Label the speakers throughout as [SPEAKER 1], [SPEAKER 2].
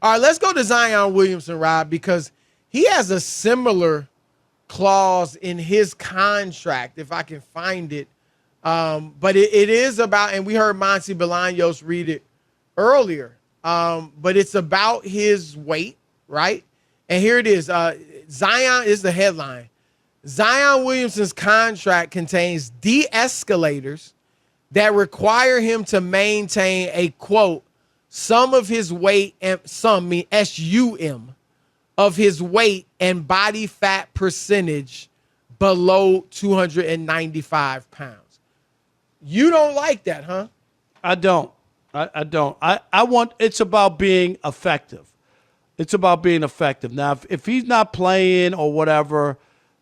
[SPEAKER 1] All right, let's go to Zion Williamson, Rob, because he has a similar clause in his contract, if I can find it. But it is about, and we heard Monty Bolaños read it earlier, but it's about his weight, right? And here it is. Zion is the headline. Zion Williamson's contract contains de-escalators that require him to maintain a, quote, some of his weight, and some mean SUM, of his weight and body fat percentage below 295 pounds. You don't like that, huh?
[SPEAKER 2] I don't. I don't. I want, it's about being effective. It's about being effective. Now, if he's not playing or whatever,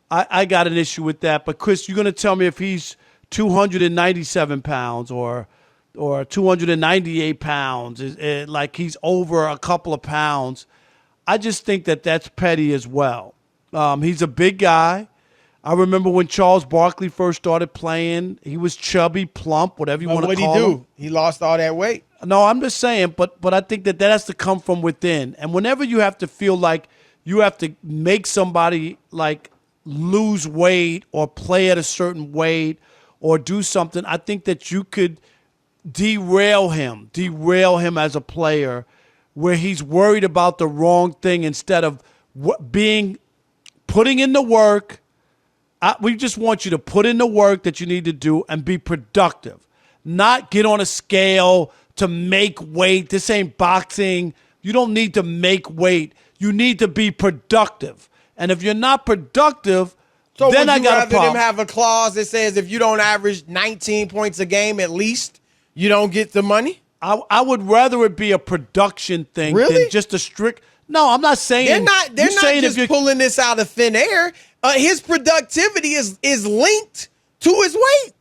[SPEAKER 2] I got an issue with that. But, Chris, you're going to tell me if he's 297 pounds or 298 pounds, like he's over a couple of pounds. I just think that that's petty as well. He's a big guy. I remember when Charles Barkley first started playing, he was chubby, plump, whatever you want to call him.
[SPEAKER 1] What'd he do? He lost all that weight.
[SPEAKER 2] No, I'm just saying, but I think that has to come from within. And whenever you have to feel like you have to make somebody like lose weight or play at a certain weight or do something, I think that you could derail him as a player where he's worried about the wrong thing instead of putting in the work. We just want you to put in the work that you need to do and be productive, not get on a scale to make weight. This ain't boxing. You don't need to make weight. You need to be productive. And if you're not productive,
[SPEAKER 1] so
[SPEAKER 2] then I got a problem.
[SPEAKER 1] Would you rather them have a clause that says if you don't average 19 points a game at least, you don't get the money?
[SPEAKER 2] I would rather it be a production thing than just a strict. No, I'm not saying
[SPEAKER 1] they're not just pulling this out of thin air. His productivity is linked to his weight,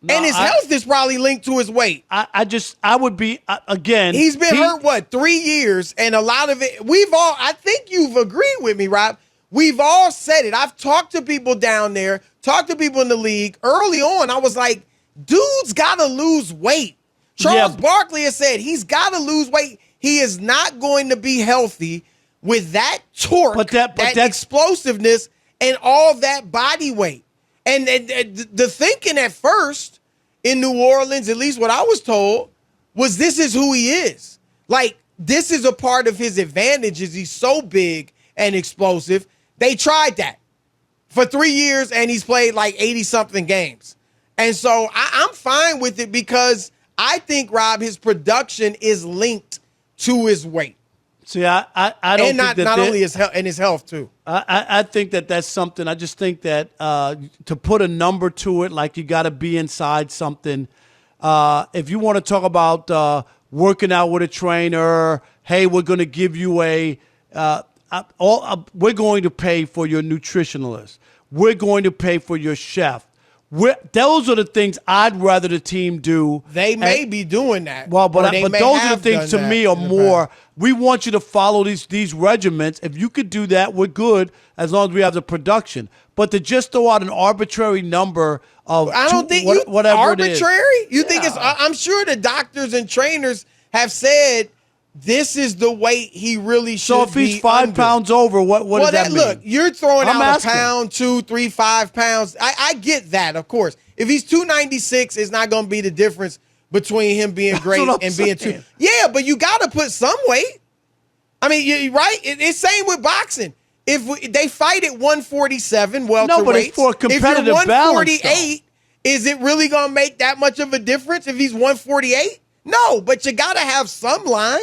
[SPEAKER 1] and his health is probably linked to his weight.
[SPEAKER 2] I would be again.
[SPEAKER 1] He's been hurt 3 years, and a lot of it. I think you've agreed with me, Rob. We've all said it. I've talked to people down there, talked to people in the league early on. I was like, dude's got to lose weight. Charles Barkley has said he's got to lose weight. He is not going to be healthy with that torque, that explosiveness, and all that body weight. And the thinking at first in New Orleans, at least what I was told, was this is who he is. Like, this is a part of his advantage is he's so big and explosive. They tried that for 3 years, and he's played like 80-something games. And so I'm fine with it because I think, Rob, his production is linked to his weight.
[SPEAKER 2] See, I don't
[SPEAKER 1] and
[SPEAKER 2] think that
[SPEAKER 1] not only his health and his health too.
[SPEAKER 2] I think that that's something. I just think that to put a number to it, like you got to be inside something. If you want to talk about working out with a trainer, hey, we're going to give you we're going to pay for your nutritionalist. We're going to pay for your chef. Those are the things I'd rather the team do.
[SPEAKER 1] They may be doing that.
[SPEAKER 2] Well, but those are the things to me are more. We want you to follow these regiments. If you could do that, we're good as long as we have the production. But to just throw out an arbitrary number of
[SPEAKER 1] I don't think
[SPEAKER 2] whatever
[SPEAKER 1] arbitrary.
[SPEAKER 2] It is.
[SPEAKER 1] You think it's? I'm sure the doctors and trainers have said this is the weight he really should be.
[SPEAKER 2] So if he's 5 pounds over, what does that mean?
[SPEAKER 1] Look, you're throwing out a pound, 2, 3, 5 pounds. I get that, of course. If he's 296, it's not going to be the difference between him being great and being two. Yeah, but you got to put some weight. I mean, you're right. It's same with boxing. If they fight at 147 welterweight,
[SPEAKER 2] no, but it's for a competitive
[SPEAKER 1] if you're 148,
[SPEAKER 2] balance,
[SPEAKER 1] is it really going to make that much of a difference if he's 148? No, but you got to have some line.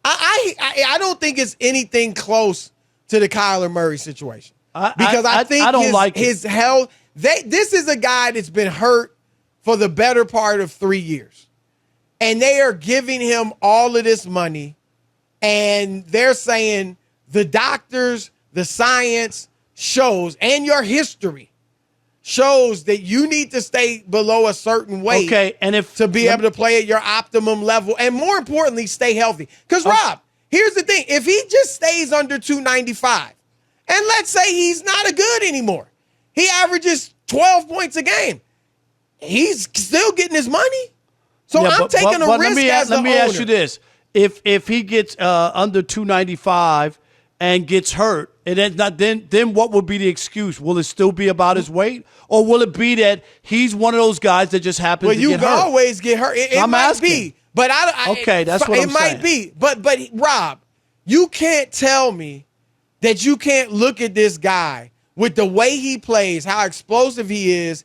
[SPEAKER 1] I don't think it's anything close to the Kyler Murray situation because I think his health. This is a guy that's been hurt for the better part of 3 years, and they are giving him all of this money, and they're saying the doctors, the science shows, and your history shows that you need to stay below a certain weight to be able to play at your optimum level and, more importantly, stay healthy. Because, Rob, here's the thing. If he just stays under 295, and let's say he's not a good anymore, he averages 12 points a game, he's still getting his money. So I'm taking a risk as the owner.
[SPEAKER 2] Let me ask you this. if he gets under 295 and gets hurt, and then what would be the excuse? Will it still be about his weight, or will it be that he's one of those guys that just happens to get hurt?
[SPEAKER 1] Well, you always get hurt. It
[SPEAKER 2] I'm
[SPEAKER 1] might
[SPEAKER 2] asking.
[SPEAKER 1] be, but
[SPEAKER 2] Okay, that's what I'm
[SPEAKER 1] saying. It might be, but Rob, you can't tell me that you can't look at this guy with the way he plays, how explosive he is,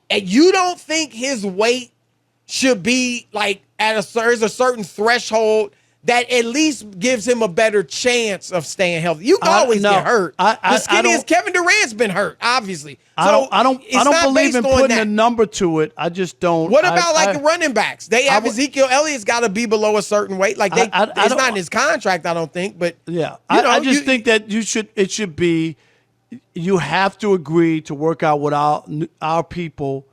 [SPEAKER 1] and you don't think his weight should be like there's a certain threshold that at least gives him a better chance of staying healthy. You can always get hurt. The skinny is Kevin Durant's been hurt, obviously.
[SPEAKER 2] I don't believe in putting a number to it. I just don't.
[SPEAKER 1] What about the running backs? They have Ezekiel Elliott's got to be below a certain weight. Like it's not in his contract, I don't think. But
[SPEAKER 2] yeah, I just think that it should be. You have to agree to work out with our people.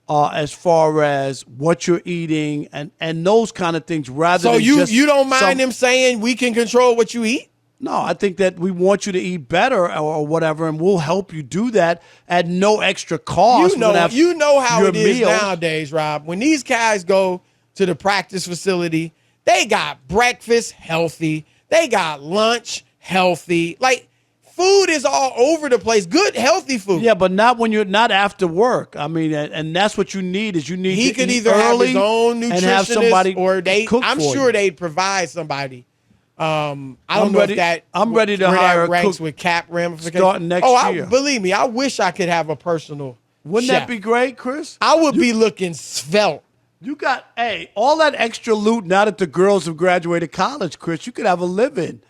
[SPEAKER 2] As far as what you're eating and those kind of things, rather than
[SPEAKER 1] you don't mind them saying we can control what you eat?
[SPEAKER 2] No, I think that we want you to eat better or whatever, and we'll help you do that at no extra cost.
[SPEAKER 1] You know how it is nowadays, Rob. When these guys go to the practice facility, they got breakfast healthy, they got lunch healthy, like. Food is all over the place. Good, healthy food.
[SPEAKER 2] Yeah, but not when you're not after work. I mean, and that's what you need is you need.
[SPEAKER 1] He could either have his own nutritionist and have somebody or I'm sure they'd provide somebody. I don't know if that.
[SPEAKER 2] I'm ready to hire a
[SPEAKER 1] ranks
[SPEAKER 2] cook
[SPEAKER 1] with cap ramifications
[SPEAKER 2] starting next year.
[SPEAKER 1] Believe me, I wish I could have a personal.
[SPEAKER 2] Wouldn't
[SPEAKER 1] chef.
[SPEAKER 2] that be great, Chris?
[SPEAKER 1] I would be looking svelte.
[SPEAKER 2] You got all that extra loot now that the girls have graduated college, Chris. You could have a living.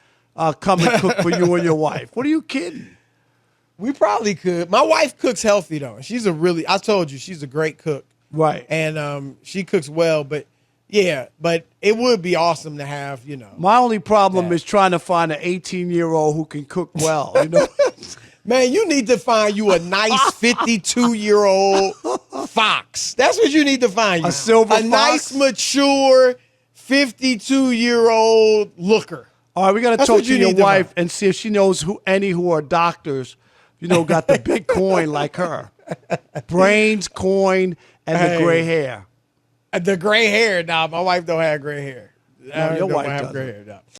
[SPEAKER 2] Come and cook for you and your wife. What are you kidding?
[SPEAKER 1] We probably could. My wife cooks healthy, though. I told you, she's a great cook.
[SPEAKER 2] Right.
[SPEAKER 1] And she cooks well, but it would be awesome to have,
[SPEAKER 2] My only problem is trying to find an 18-year-old who can cook well,
[SPEAKER 1] Man, you need to find you a nice 52-year-old fox. That's what you need to find you.
[SPEAKER 2] A silver fox?
[SPEAKER 1] A nice, mature 52-year-old looker.
[SPEAKER 2] All right, we got to talk to your wife and see if she knows who are doctors, got the big coin like her. Brains, coin, and the gray hair.
[SPEAKER 1] The gray hair, nah, my wife don't have gray hair.
[SPEAKER 2] No, your wife
[SPEAKER 1] have
[SPEAKER 2] doesn't.
[SPEAKER 1] Gray hair, nah.